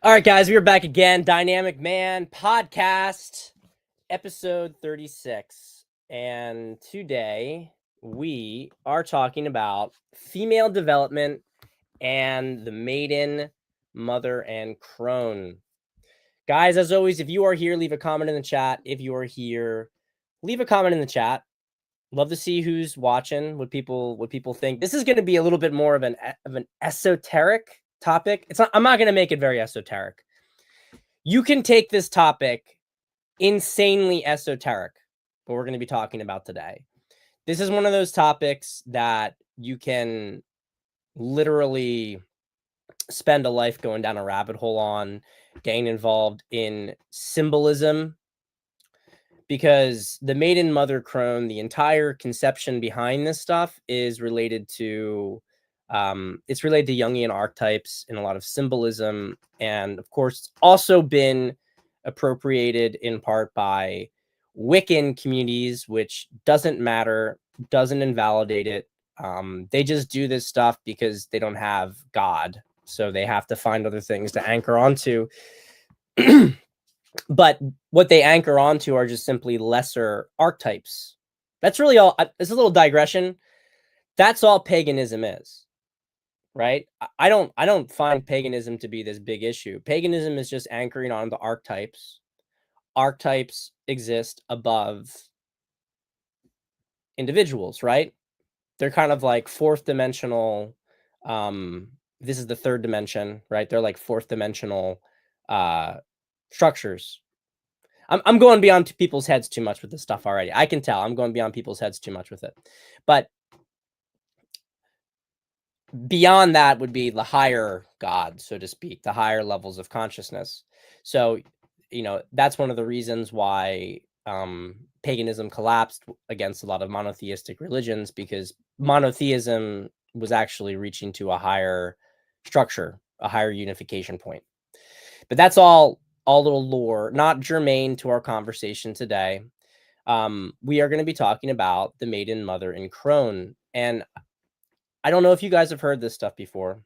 All right, guys, we are back again. Dynamic Man Podcast, episode 36. And today we are talking about female development and the Maiden, Mother, and Crone. Guys, as always, if you are here, leave a comment in the chat. If you are here, leave a comment in the chat. Love to see who's watching, what people think. This is going to be a little bit more of an esoteric topic. I'm not going to make it very esoteric. You can take this topic insanely esoteric, what we're going to be talking about today. This is one of those topics that you can literally spend a life going down a rabbit hole on, getting involved in symbolism, because the Maiden, Mother, Crone, the entire conception behind this stuff is related to Jungian archetypes and a lot of symbolism. And of course, it's also been appropriated in part by Wiccan communities, which doesn't matter, doesn't invalidate it. They just do this stuff because they don't have God. So they have to find other things to anchor onto. But what they anchor onto are just simply lesser archetypes. That's really all. It's a little digression. That's all paganism is, right? I don't find paganism to be this big issue. Paganism is just anchoring on the archetypes. Archetypes exist above individuals, right? They're kind of like fourth dimensional. This is the third dimension, right? They're like fourth dimensional structures. I'm going beyond people's heads too much with this stuff already. I can tell I'm going beyond people's heads too much with it. But beyond that would be the higher God, so to speak, the higher levels of consciousness. So, that's one of the reasons why paganism collapsed against a lot of monotheistic religions, because monotheism was actually reaching to a higher structure, a higher unification point. But that's all little lore, not germane to our conversation today. We are going to be talking about the Maiden, Mother, and Crone. And I don't know if you guys have heard this stuff before.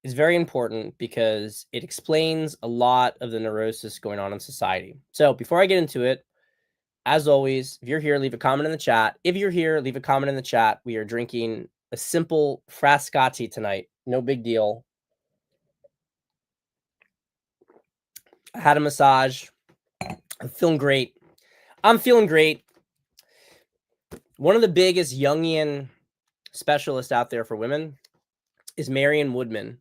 It's very important because it explains a lot of the neurosis going on in society. So before I get into it, as always, if you're here, leave a comment in the chat. If you're here, leave a comment in the chat. We are drinking a simple Frascati tonight. No big deal. I had a massage. I'm feeling great. One of the biggest Jungian specialists out there for women is Marion Woodman.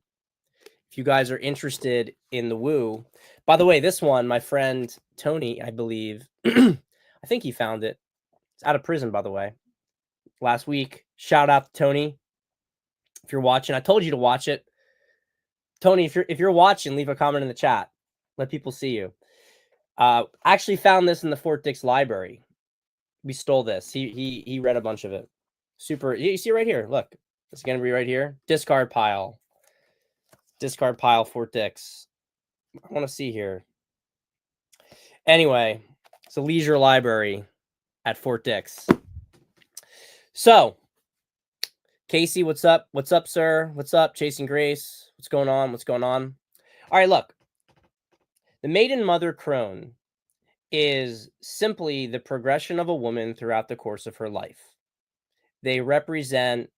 If you guys are interested in the woo, by the way, this one, my friend Tony, I believe, I think he found it. It's out of prison, by the way, last week. Shout out to Tony. If you're watching, I told you to watch it. Tony, if you're watching, leave a comment in the chat. Let people see you. Actually found this in the Fort Dix library. We stole this. He read a bunch of it. Super. You see right here. Look, it's gonna be right here. Discard pile. Fort Dix. I want to see here. Anyway, it's a leisure library at Fort Dix. So, Casey, what's up? What's up, sir? What's up, Chasing Grace? What's going on? All right, look. The Maiden, Mother, Crone is simply the progression of a woman throughout the course of her life. They represent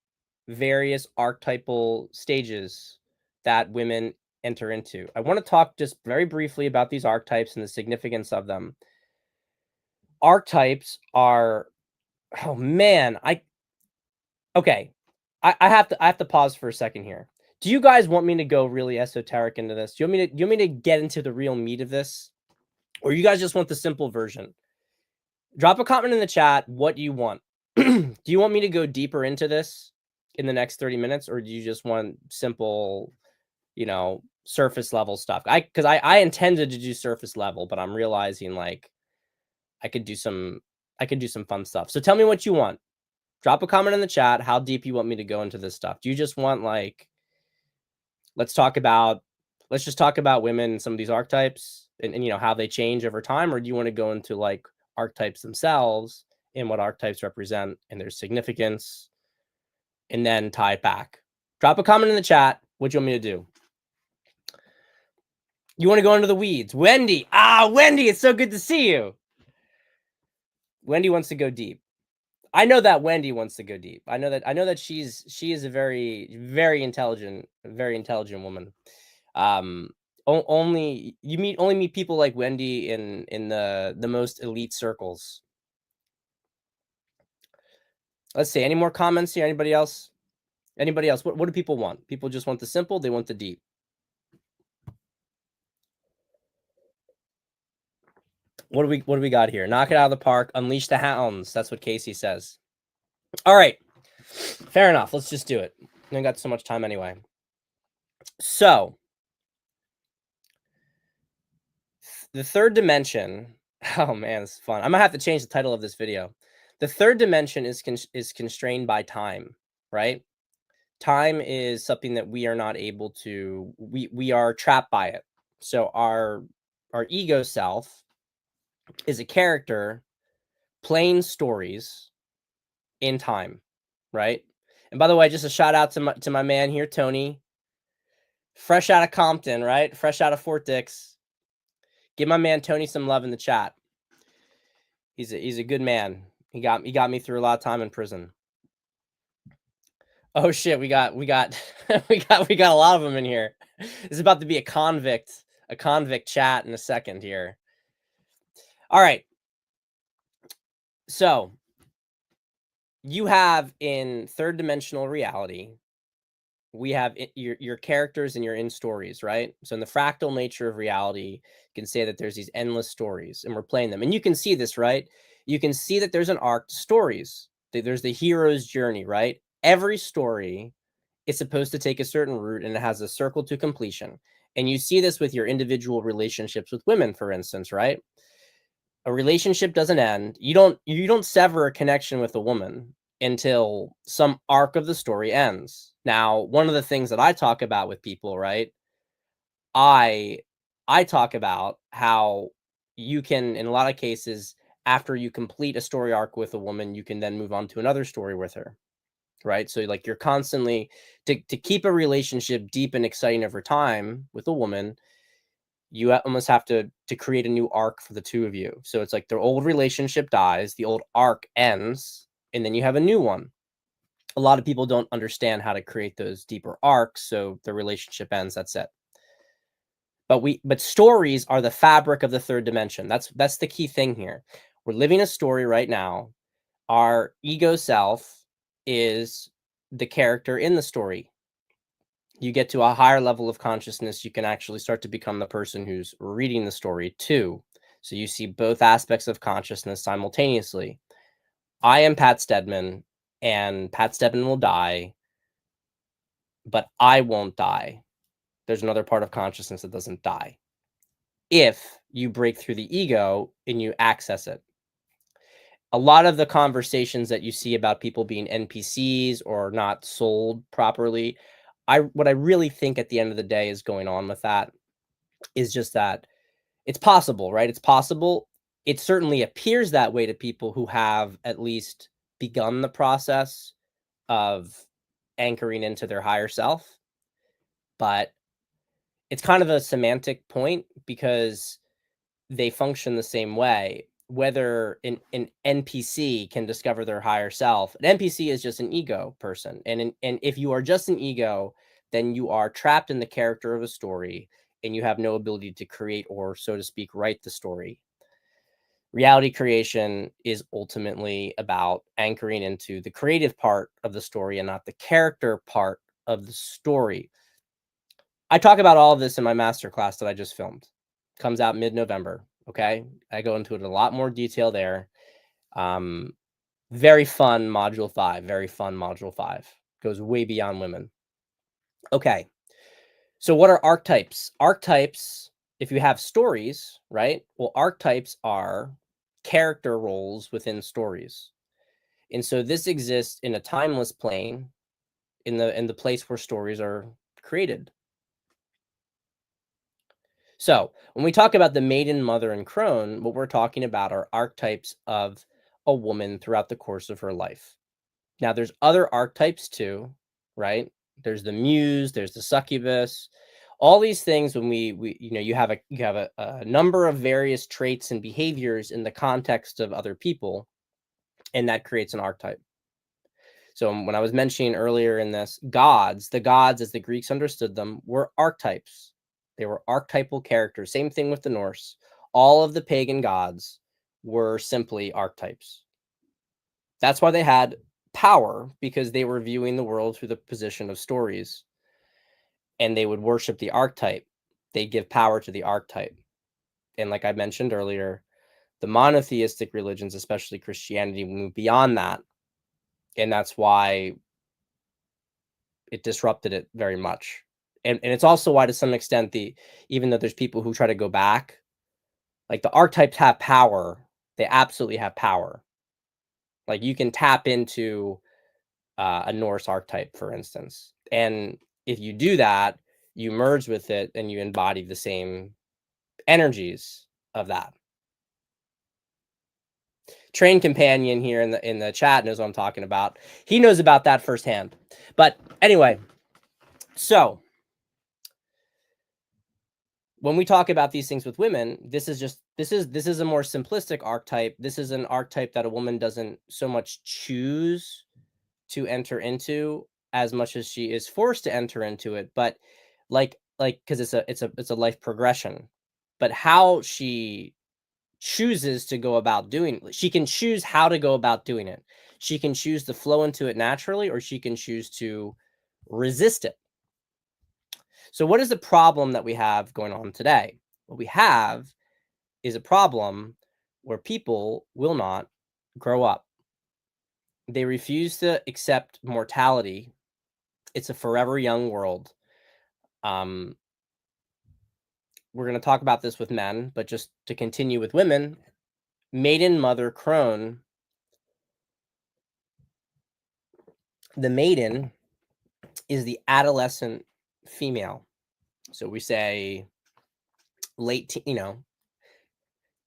various archetypal stages that women enter into. I want to talk just very briefly about these archetypes and the significance of them. Archetypes are, oh man, I have to pause for a second here. Do you guys want me to go really esoteric into this? Do you want me to get into the real meat of this? Or you guys just want the simple version? Drop a comment in the chat what you want. Do you want me to go deeper into this in the next 30 minutes? Or do you just want simple, surface level stuff? Because I intended to do surface level, but I'm realizing like I could do some fun stuff. So tell me what you want. Drop a comment in the chat how deep you want me to go into this stuff. Do you just want like, let's just talk about women and some of these archetypes and how they change over time? Or do you want to go into like archetypes themselves and what archetypes represent and their significance and then tie it back? Drop a comment in the chat. What do you want me to do? You want to go into the weeds? Wendy. Wendy, it's so good to see you. Wendy wants to go deep. I know that Wendy wants to go deep. I know that she is a very, very intelligent woman. Only meet people like Wendy in the most elite circles. Let's see. Any more comments here? Anybody else? Anybody else? What do people want? People just want the simple. They want the deep. What do we got here? Knock it out of the park. Unleash the hounds. That's what Casey says. All right. Fair enough. Let's just do it. We ain't got so much time anyway. So the third dimension. Oh man, this is fun. I'm gonna have to change the title of this video. The third dimension is constrained by time, right? Time is something that we are not able to. We are trapped by it. So our ego self is a character playing stories in time, right? And by the way, just a shout out to my man here, Tony, fresh out of Compton, right? Fresh out of Fort Dix. Give my man Tony some love in the chat. He's a good man. He got me through a lot of time in prison. Oh shit, we got we got a lot of them in here. This is about to be a convict chat in a second here. All right. So you have in third dimensional reality, we have your characters and your in stories, right? So in the fractal nature of reality, you can say that there's these endless stories and we're playing them. And you can see this, right? You can see that there's an arc to stories. There's the hero's journey, right? Every story is supposed to take a certain route and it has a circle to completion. And you see this with your individual relationships with women, for instance, right? A relationship doesn't end. You don't sever a connection with a woman until some arc of the story ends. Now, one of the things that I talk about with people, right? I talk about how you can, in a lot of cases, after you complete a story arc with a woman, you can then move on to another story with her, right? So like you're constantly to keep a relationship deep and exciting over time with a woman, you almost have to create a new arc for the two of you. So it's like their old relationship dies, the old arc ends, and then you have a new one. A lot of people don't understand how to create those deeper arcs, so the relationship ends, that's it. But stories are the fabric of the third dimension. That's the key thing here. We're living a story right now. Our ego self is the character in the story. You get to a higher level of consciousness, you can actually start to become the person who's reading the story too. So you see both aspects of consciousness simultaneously. I am Pat Stedman, and Pat Stedman will die, but I won't die. There's another part of consciousness that doesn't die if you break through the ego and you access it. A lot of the conversations that you see about people being NPCs or not sold properly, what I really think at the end of the day is going on with that is just that it's possible, right? It's possible. It certainly appears that way to people who have at least begun the process of anchoring into their higher self. But it's kind of a semantic point because they function the same way. Whether an NPC can discover their higher self, an NPC is just an ego person. And if you are just an ego, then you are trapped in the character of a story and you have no ability to create or, so to speak, write the story. Reality creation is ultimately about anchoring into the creative part of the story and not the character part of the story. I talk about all of this in my masterclass that I just filmed. Comes out mid-November. Okay. I go into it in a lot more detail there. Very fun module 5. Very fun module 5. Goes way beyond women. Okay. So what are archetypes? Archetypes, if you have stories, right? Well, archetypes are character roles within stories. And so this exists in a timeless plane in the place where stories are created. So when we talk about the Maiden, Mother, and Crone, what we're talking about are archetypes of a woman throughout the course of her life. Now, there's other archetypes too, right? There's the muse, there's the succubus. All these things, when we you have a number of various traits and behaviors in the context of other people, and that creates an archetype. So when I was mentioning earlier in this, the gods as the Greeks understood them were archetypes. They were archetypal characters. Same thing with the Norse. All of the pagan gods were simply archetypes. That's why they had power, because they were viewing the world through the position of stories, and they would worship the archetype. They give power to the archetype. And like I mentioned earlier, the monotheistic religions, especially Christianity, move beyond that. And that's why it disrupted it very much. And it's also why, to some extent, even though there's people who try to go back, like, the archetypes have power. They absolutely have power. Like, you can tap into a Norse archetype, for instance. And if you do that, you merge with it and you embody the same energies of that. Train companion here in the chat knows what I'm talking about. He knows about that firsthand. But anyway, so when we talk about these things with women, this is a more simplistic archetype. This is an archetype that a woman doesn't so much choose to enter into as much as she is forced to enter into it. But because it's a life progression. But how she chooses to go about doing, she can choose how to go about doing it. She can choose to flow into it naturally, or she can choose to resist it. So what is the problem that we have going on today? What we have is a problem where people will not grow up. They refuse to accept mortality. It's a forever young world. We're going to talk about this with men, but just to continue with women, Maiden, mother, Crone. The maiden is the adolescent female. So we say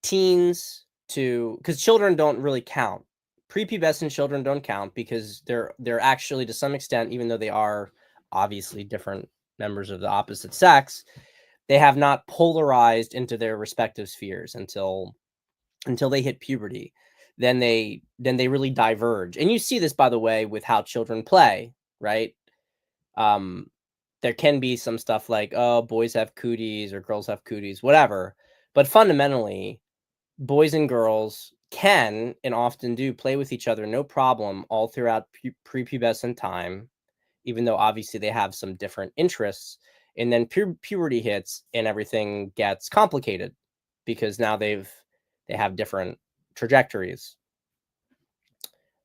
teens to, because children don't really count. Prepubescent children don't count because they're actually, to some extent, even though they are obviously different members of the opposite sex, they have not polarized into their respective spheres until they hit puberty. Then they really diverge. And you see this, by the way, with how children play, right? There can be some stuff like, oh, boys have cooties or girls have cooties, whatever. But fundamentally, boys and girls can and often do play with each other, no problem, all throughout prepubescent time, even though obviously they have some different interests. And then puberty hits and everything gets complicated because now they have different trajectories.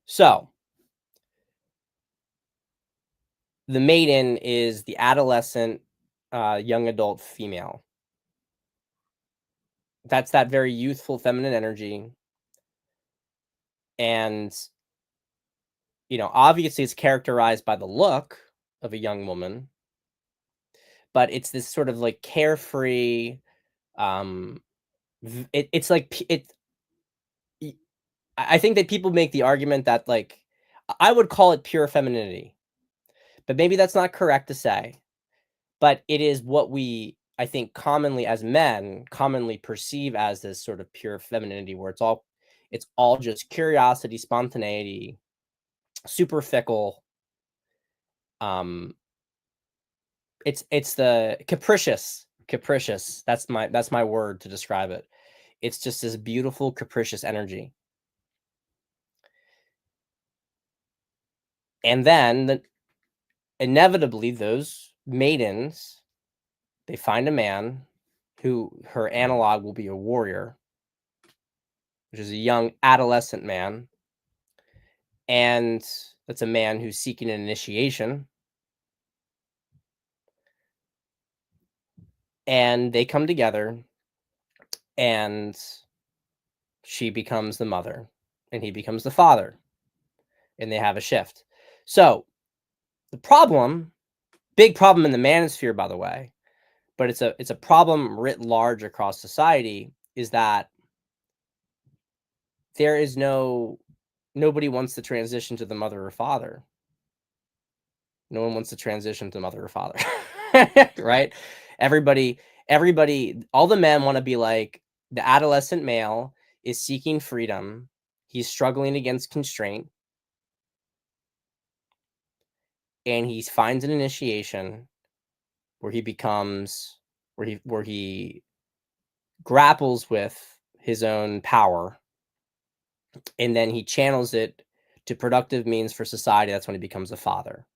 So the maiden is the adolescent, young adult female. That's that very youthful feminine energy. And, obviously it's characterized by the look of a young woman, but it's this sort of like carefree, it's like I think that people make the argument that, like, I would call it pure femininity, but maybe that's not correct to say. But it is what we, I think, commonly as men commonly perceive as this sort of pure femininity, where it's all just curiosity, spontaneity, super fickle. It's the capricious. That's my word to describe it. It's just this beautiful capricious energy. And then inevitably those maidens, they find a man who her analog will be a warrior, which is a young adolescent man. And that's a man who's seeking an initiation. And they come together, and she becomes the mother, and he becomes the father, and they have a shift. So the problem, big problem in the manosphere, by the way, but it's a problem writ large across society, is that there is nobody wants to transition to the mother or father. No one wants to transition to mother or father. right? Everybody, all the men want to be like the adolescent male is seeking freedom. He's struggling against constraint, and he finds an initiation where he becomes where he grapples with his own power, and then he channels it to productive means for society. That's when he becomes a father,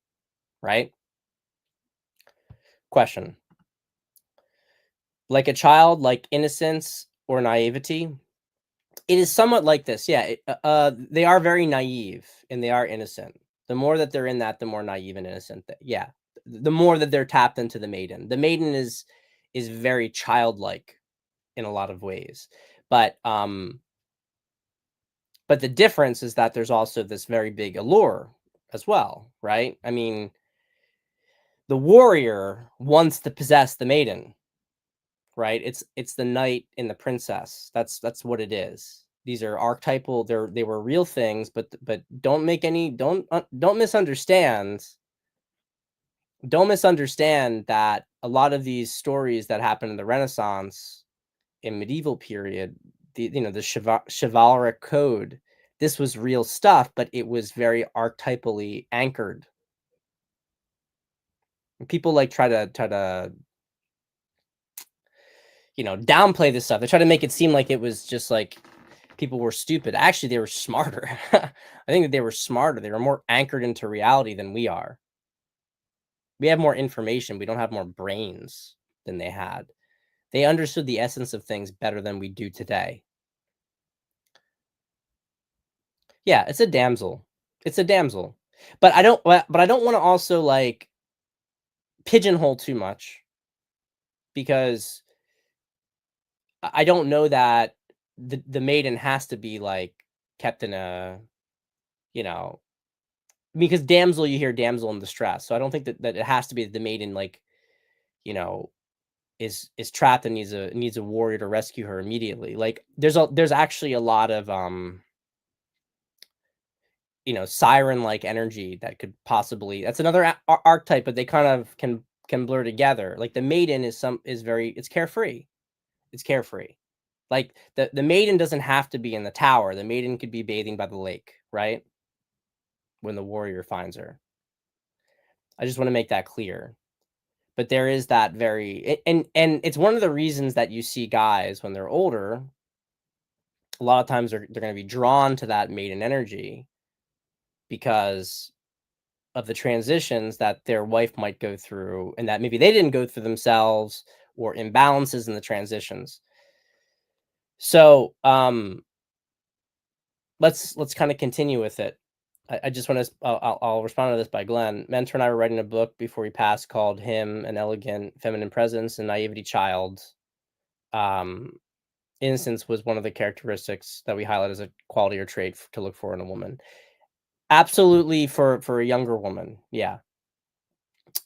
right? Question. Like a child, like innocence or naivety, it is somewhat like this. Yeah, they are very naive and they are innocent. The more that they're in that, the more naive and innocent. Yeah, the more that they're tapped into the maiden. The maiden is very childlike in a lot of ways, but the difference is that there's also this very big allure as well, right? I mean, the warrior wants to possess the maiden, right? It's the knight and the princess. That's what it is. These are archetypal. They were real things, but don't misunderstand. Don't misunderstand that a lot of these stories that happened in the Renaissance and medieval period, the chivalric code, this was real stuff, but it was very archetypally anchored. And people like try to downplay this stuff. They try to make it seem like it was just like people were stupid. Actually, they were smarter. I think that they were smarter. They were more anchored into reality than we are. We have more information. We don't have more brains than they had. They understood the essence of things better than we do today. Yeah, it's a damsel. It's a damsel. But I don't want to also like pigeonhole too much, because I don't know that the maiden has to be like kept in a, you know, because damsel, you hear damsel in distress. So I don't think that it has to be the maiden, like, you know, is trapped and needs a warrior to rescue her immediately. Like there's actually a lot of siren like energy that could possibly, that's another archetype, but they kind of can blur together. Like the maiden is very, it's carefree. It's carefree. Like the maiden doesn't have to be in the tower. The maiden could be bathing by the lake, right? When the warrior finds her. I just want to make that clear. But there is that very, and it's one of the reasons that you see guys when they're older, a lot of times they're going to be drawn to that maiden energy because of the transitions that their wife might go through and that maybe they didn't go through themselves, or imbalances in the transitions. So let's kind of continue with it. I just want to, I'll respond to this by Glenn. Mentor and I were writing a book before we passed called Him, An Elegant Feminine Presence and Naivety Child. Innocence was one of the characteristics that we highlight as a quality or trait to look for in a woman. Absolutely, for a younger woman, yeah.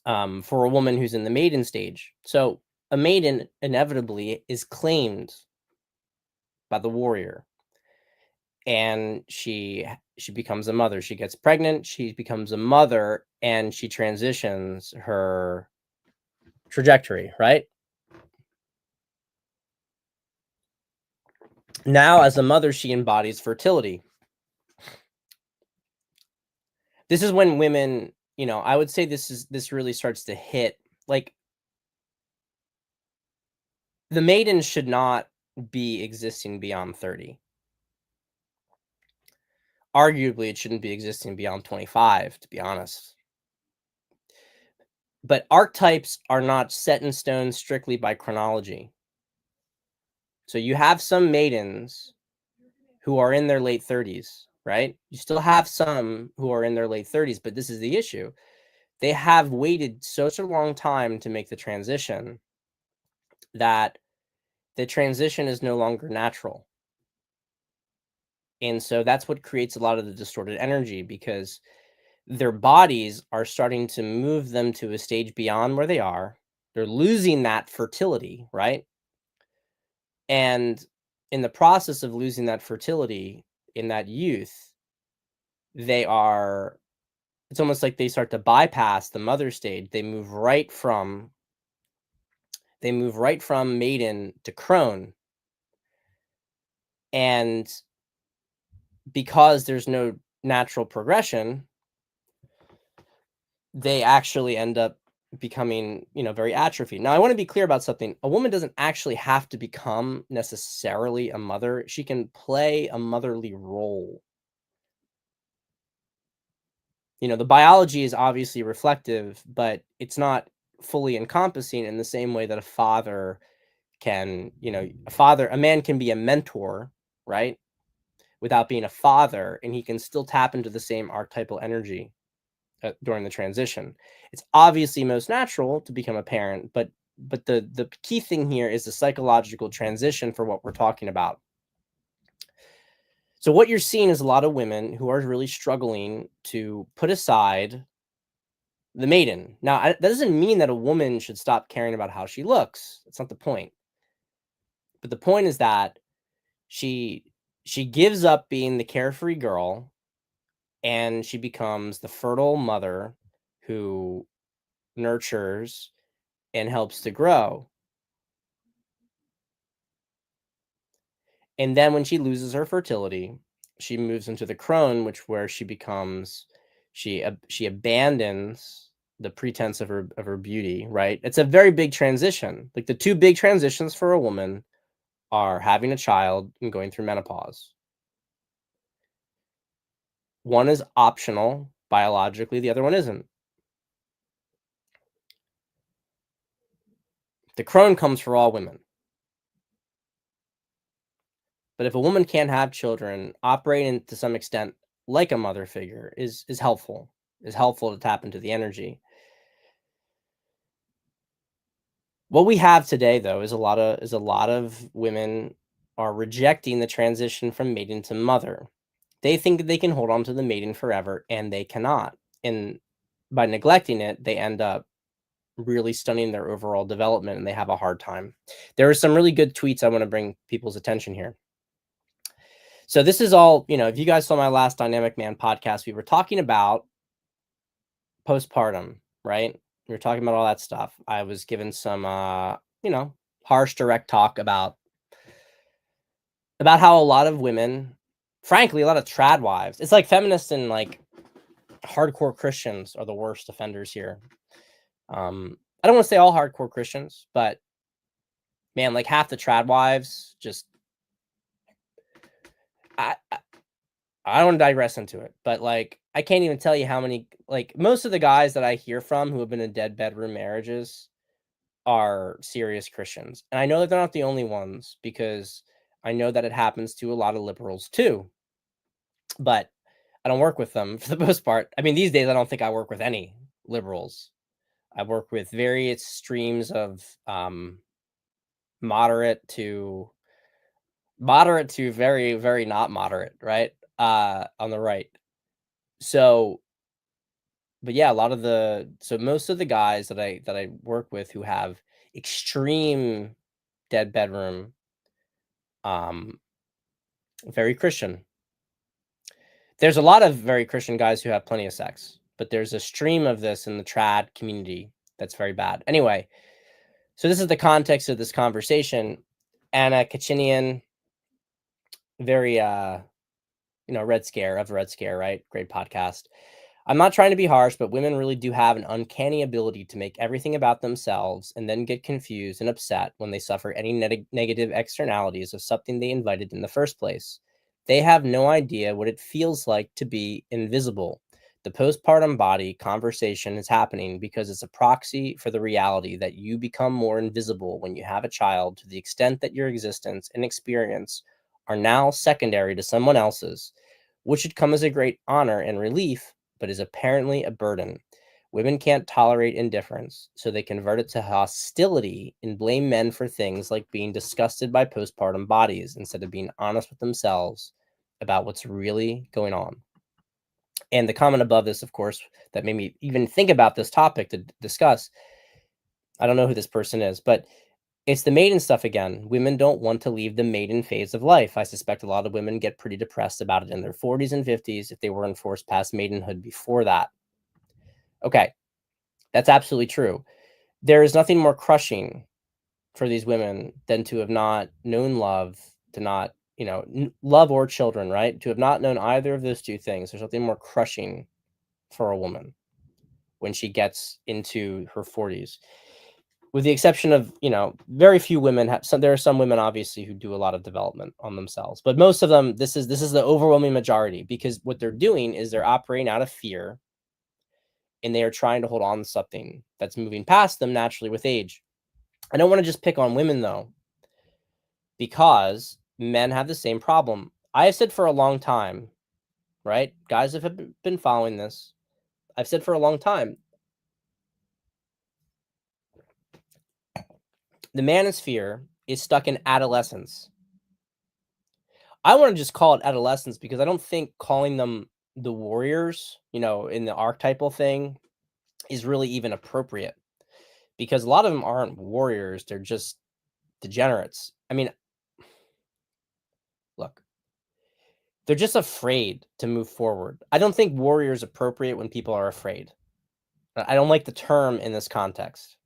For a woman who's in the maiden stage. So a maiden inevitably is claimed by the warrior, and she becomes a mother. She gets pregnant, she becomes a mother, and she transitions her trajectory, right? Now, as a mother, she embodies fertility. This is when women, I would say this really starts to hit, like, the maiden should not be existing beyond 30. Arguably, it shouldn't be existing beyond 25, to be honest. But archetypes are not set in stone strictly by chronology. So you have some maidens who are in their late 30s, right? You still have some who are in their late 30s, but this is the issue. They have waited such a long time to make the transition that the transition is no longer natural. And so that's what creates a lot of the distorted energy, because their bodies are starting to move them to a stage beyond where they are. They're losing that fertility, right? And in the process of losing that fertility in that youth, they are, it's almost like they start to bypass the mother stage. They move right from They move right from Maiden to Crone, and because there's no natural progression, they actually end up becoming, very atrophied. Now, I want to be clear about something. A woman doesn't actually have to become necessarily a mother. She can play a motherly role. The biology is obviously reflective, but it's not fully encompassing in the same way that a father can, a man can be a mentor, right? Without being a father, and he can still tap into the same archetypal energy during the transition. It's obviously most natural to become a parent, but the key thing here is the psychological transition for what we're talking about. So what you're seeing is a lot of women who are really struggling to put aside the maiden. Now, that doesn't mean that a woman should stop caring about how she looks. That's not the point. But the point is that she she gives up being the carefree girl, and she becomes the fertile mother who nurtures and helps to grow. And then when she loses her fertility, she moves into the crone, where she abandons the pretense of her beauty, right? It's a very big transition. Like, the two big transitions for a woman are having a child and going through menopause. One is optional biologically, the other one isn't. The crone comes for all women. But if a woman can't have children, operating to some extent like a mother figure is helpful. Is helpful to tap into the energy. What we have today, though, is a lot of women are rejecting the transition from maiden to mother. They think that they can hold on to the maiden forever, and they cannot. And by neglecting it, they end up really stunning their overall development, and they have a hard time. There are some really good tweets I want to bring people's attention here. So this is all, if you guys saw my last Dynamic Man podcast, we were talking about postpartum, right? We were talking about all that stuff. I was given some, harsh, direct talk about how a lot of women, frankly, a lot of trad wives, it's like feminists and like hardcore Christians are the worst offenders here. I don't want to say all hardcore Christians, but man, like half the trad wives just, I don't want to digress into it, but like, I can't even tell you how many, like, most of the guys that I hear from who have been in dead bedroom marriages are serious Christians. And I know that they're not the only ones, because I know that it happens to a lot of liberals too, but I don't work with them for the most part. I mean, these days, I don't think I work with any liberals. I work with various streams of moderate to very, very not moderate, right? On the right. So, but yeah, most of the guys that I work with who have extreme dead bedroom, um, very Christian. There's a lot of very Christian guys who have plenty of sex, but there's a stream of this in the trad community that's very bad. Anyway, so this is the context of this conversation. Anna Kachinian, very Red Scare, right? Great podcast. I'm not trying to be harsh, but women really do have an uncanny ability to make everything about themselves and then get confused and upset when they suffer any negative externalities of something they invited in the first place. They have no idea what it feels like to be invisible. The postpartum body conversation is happening because it's a proxy for the reality that you become more invisible when you have a child, to the extent that your existence and experience are now secondary to someone else's, which should come as a great honor and relief, but is apparently a burden. Women can't tolerate indifference, so they convert it to hostility and blame men for things like being disgusted by postpartum bodies, instead of being honest with themselves about what's really going on. And the comment above this, of course, that made me even think about this topic to discuss, I don't know who this person is, but it's the maiden stuff again. Women don't want to leave the maiden phase of life. I suspect a lot of women get pretty depressed about it in their 40s and 50s if they weren't forced past maidenhood before that. Okay, that's absolutely true. There is nothing more crushing for these women than to have not known love, to not, love or children, right? To have not known either of those two things. There's something more crushing for a woman when she gets into her 40s. With the exception of, very few women have some. There are some women obviously who do a lot of development on themselves, but most of them, this is the overwhelming majority, because what they're doing is they're operating out of fear, and they are trying to hold on to something that's moving past them naturally with age. I don't want to just pick on women though, because men have the same problem. I have said for a long time, right? Guys have been following this. I've said for a long time, the manosphere is stuck in adolescence. I want to just call it adolescence because I don't think calling them the warriors, in the archetypal thing, is really even appropriate, because a lot of them aren't warriors. They're just degenerates. I mean, look, they're just afraid to move forward. I don't think warrior is appropriate when people are afraid. I don't like the term in this context.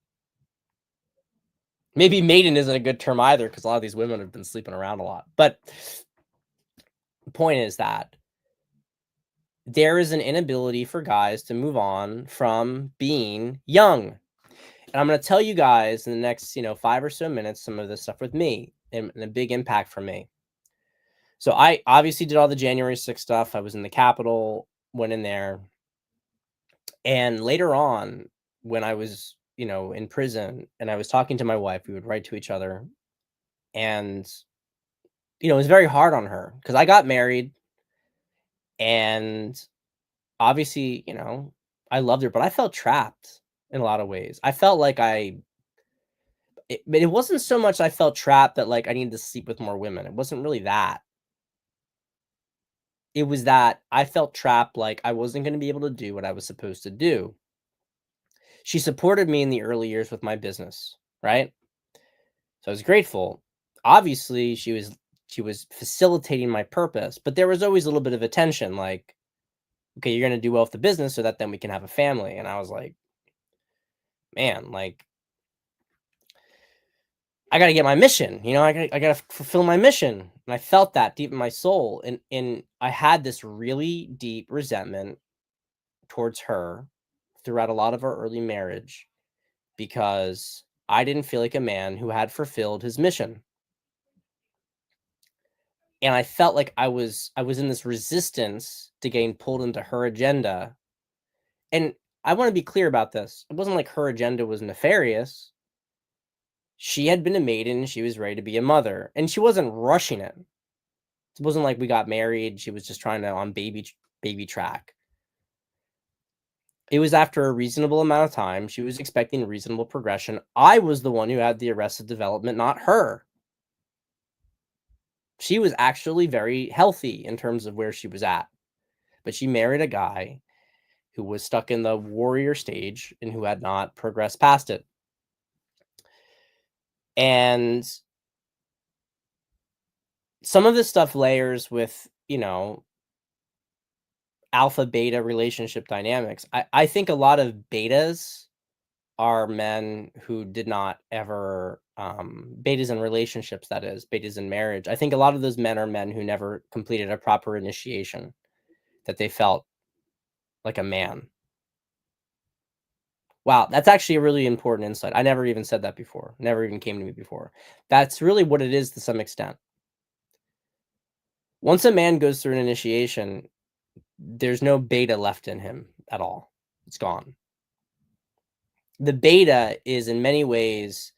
Maybe maiden isn't a good term either, because a lot of these women have been sleeping around a lot. But the point is that there is an inability for guys to move on from being young. And I'm going to tell you guys in the next, 5 or so minutes, some of this stuff with me and a big impact for me. So I obviously did all the January 6th stuff. I was in the Capitol, went in there. And later on, when I was, in prison and I was talking to my wife, we would write to each other. And, it was very hard on her because I got married, and obviously, I loved her, but I felt trapped in a lot of ways. I felt like but it wasn't so much I felt trapped that like I needed to sleep with more women. It wasn't really that. It was that I felt trapped, like I wasn't going to be able to do what I was supposed to do. She supported me in the early years with my business, right? So I was grateful. Obviously, she was facilitating my purpose, but there was always a little bit of a tension, like, okay, you're going to do well with the business so that then we can have a family. And I was like, man, like, I got to get my mission, I got to fulfill my mission. And I felt that deep in my soul. And I had this really deep resentment towards her throughout a lot of our early marriage, because I didn't feel like a man who had fulfilled his mission. And I felt like I was in this resistance to getting pulled into her agenda. And I want to be clear about this. It wasn't like her agenda was nefarious. She had been a maiden and she was ready to be a mother, and she wasn't rushing it. It wasn't like we got married. She was just trying to on baby track. It was after a reasonable amount of time. She was expecting reasonable progression. I was the one who had the arrested development, not her. She was actually very healthy in terms of where she was at, but she married a guy who was stuck in the warrior stage and who had not progressed past it. And some of this stuff layers with, alpha beta relationship dynamics. I think a lot of betas are men who did not ever, betas in relationships, that is, betas in marriage. I think a lot of those men are men who never completed a proper initiation, that they felt like a man. Wow, that's actually a really important insight. I never even said that before. Never even came to me before. That's really what it is to some extent. Once a man goes through an initiation, there's no beta left in him at all. It's gone. The beta is in many ways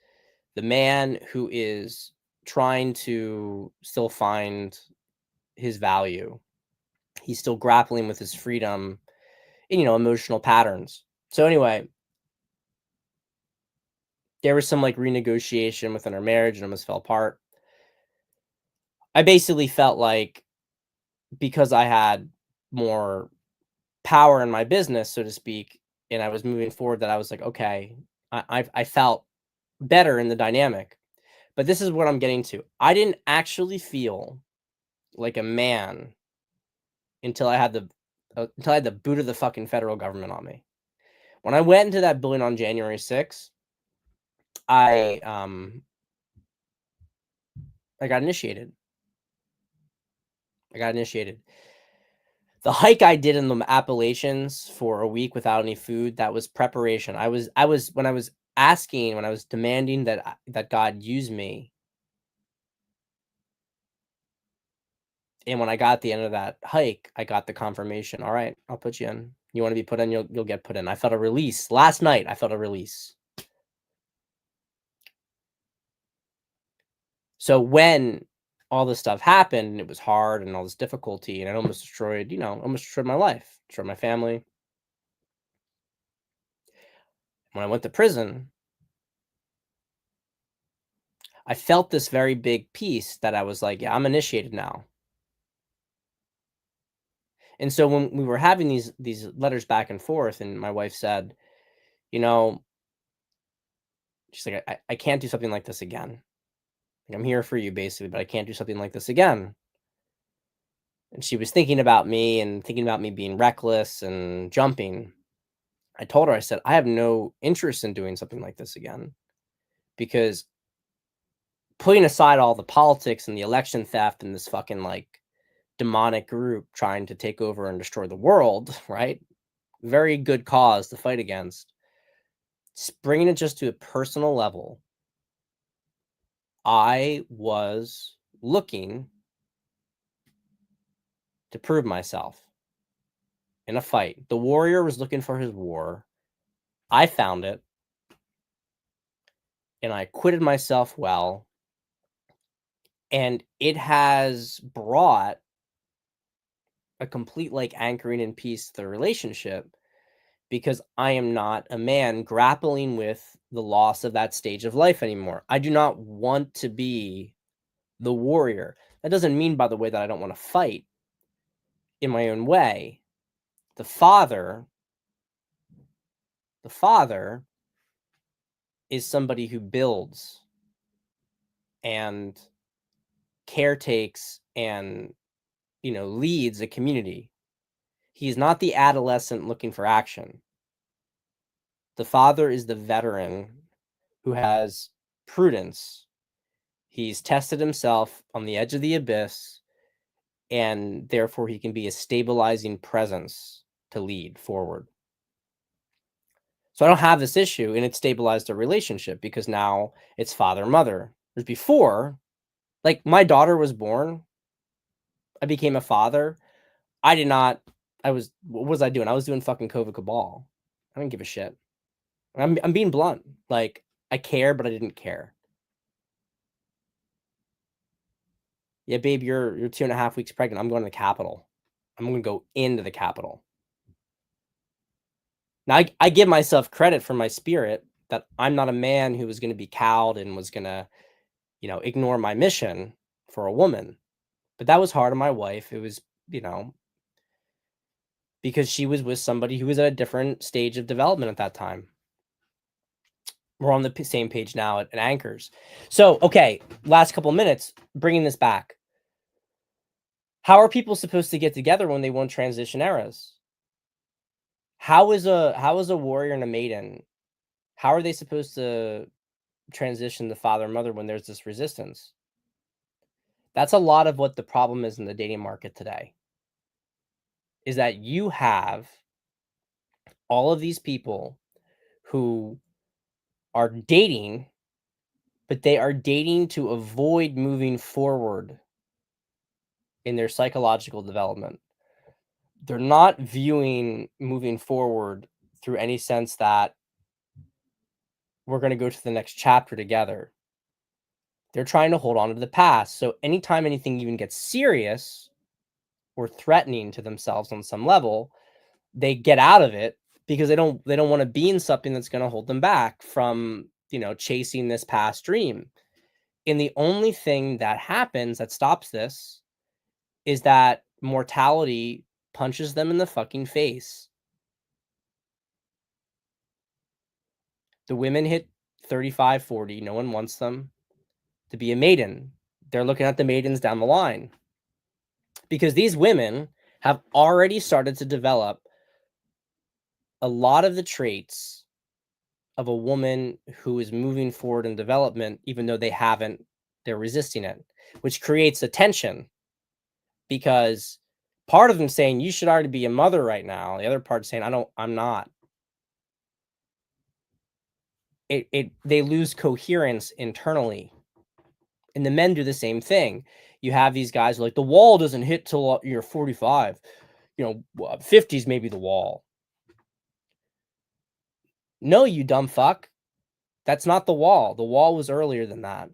the man who is trying to still find his value. He's still grappling with his freedom and, emotional patterns. So anyway, there was some like renegotiation within our marriage and almost fell apart. I basically felt like, because I had more power in my business, so to speak, and I was moving forward, that I was like, okay, I felt better in the dynamic. But this is what I'm getting to. I didn't actually feel like a man until I had the boot of the fucking federal government on me. When I went into that building on January 6th, I I got initiated. The hike I did in the Appalachians for a week without any food, that was preparation. When I was asking, when I was demanding that God use me, and when I got at the end of that hike, I got the confirmation. All right, I'll put you in. You want to be put in, you'll get put in. I felt a release. Last night, I felt a release. So when all this stuff happened, and it was hard and all this difficulty, and it almost destroyed, almost destroyed my life, destroyed my family. When I went to prison, I felt this very big peace that I was like, yeah, I'm initiated now. And so when we were having these letters back and forth, and my wife said, you know, she's like, I can't do something like this again. Like, I'm here for you basically, but I can't do something like this again. And she was thinking about me and thinking about me being reckless and jumping. I told her, I said, I have no interest in doing something like this again, because putting aside all the politics and the election theft and this fucking like demonic group trying to take over and destroy the world, right? Very good cause to fight against. Bringing it just to a personal level, I was looking to prove myself in a fight. The warrior was looking for his war. I found it, and I acquitted myself well. And it has brought a complete like anchoring in peace to the relationship, because I am not a man grappling with the loss of that stage of life anymore. I do not want to be the warrior. That doesn't mean, by the way, that I don't want to fight in my own way. The father is somebody who builds and caretakes and, leads a community. He's not the adolescent looking for action. The father is the veteran who has prudence. He's tested himself on the edge of the abyss, and therefore he can be a stabilizing presence to lead forward. So I don't have this issue, and it stabilized the relationship because now it's father-mother. Whereas before, like, my daughter was born, I became a father. What was I doing? I was doing fucking COVID cabal. I didn't give a shit. I'm being blunt. Like, I care, but I didn't care. Yeah, babe, you're 2.5 weeks pregnant. I'm going to the Capitol. I'm going to go into the Capitol. Now, I give myself credit for my spirit that I'm not a man who was going to be cowed and was going to, ignore my mission for a woman. But that was hard on my wife. It was, because she was with somebody who was at a different stage of development at that time. We're on the same page now at Anchors. So, okay, last couple minutes, bringing this back. How are people supposed to get together when they want transition eras? How is a warrior and a maiden? How are they supposed to transition the father and mother when there's this resistance? That's a lot of what the problem is in the dating market today. Is that you have all of these people who are dating, but they are dating to avoid moving forward in their psychological development. They're not viewing moving forward through any sense that we're going to go to the next chapter together. They're trying to hold on to the past. So anytime anything even gets serious or threatening to themselves on some level, they get out of it because they don't want to be in something that's going to hold them back from, chasing this past dream. And the only thing that happens that stops this is that mortality punches them in the fucking face. The women hit 35, 40. No one wants them to be a maiden. They're looking at the maidens down the line because these women have already started to develop a lot of the traits of a woman who is moving forward in development, even though they haven't They're resisting it, which creates a tension because part of them saying you should already be a mother right now. The other part saying I'm not. They lose coherence internally. And the men do the same thing. You have these guys like the wall doesn't hit till you're 45. 50's maybe the wall. No, you dumb fuck. That's not the wall. The wall was earlier than that.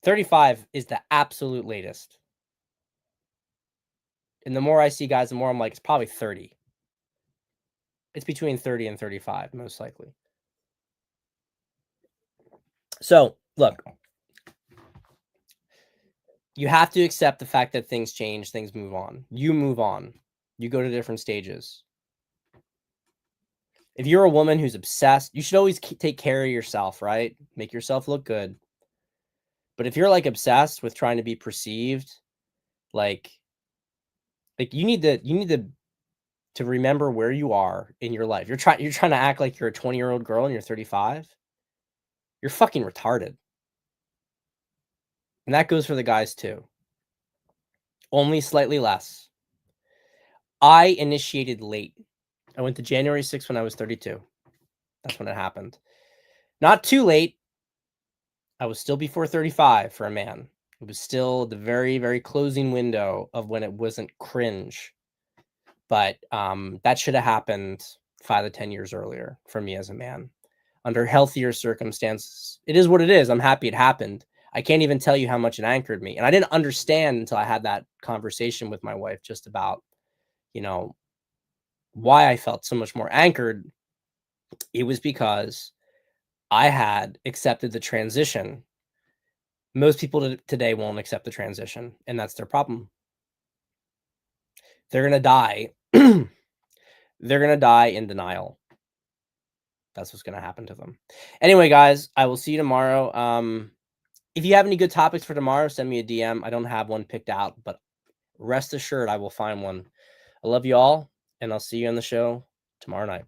35 is the absolute latest. And the more I see guys, the more I'm like, it's probably 30. It's between 30 and 35, most likely. So, look, you have to accept the fact that things change, things move on. You move on. You go to different stages. If you're a woman who's obsessed, you should always take care of yourself, right? Make yourself look good. But if you're like obsessed with trying to be perceived, like you need to remember where you are in your life. You're trying to act like you're a 20-year-old girl and you're 35. You're fucking retarded. And that goes for the guys too. Only slightly less. I initiated late. I went to January 6th when I was 32. That's when it happened. Not too late. I was still before 35 for a man. It was still the very, very closing window of when it wasn't cringe. But that should have happened 5 to 10 years earlier for me as a man. Under healthier circumstances. It is what it is. I'm happy it happened. I can't even tell you how much it anchored me. And I didn't understand until I had that conversation with my wife just about, why I felt so much more anchored. It was because I had accepted the transition. Most people today won't accept the transition, and that's their problem. They're going to die. They're going to die in denial. That's what's going to happen to them. Anyway, guys, I will see you tomorrow. If you have any good topics for tomorrow, send me a DM. I don't have one picked out, but rest assured I will find one. I love you all, and I'll see you on the show tomorrow night.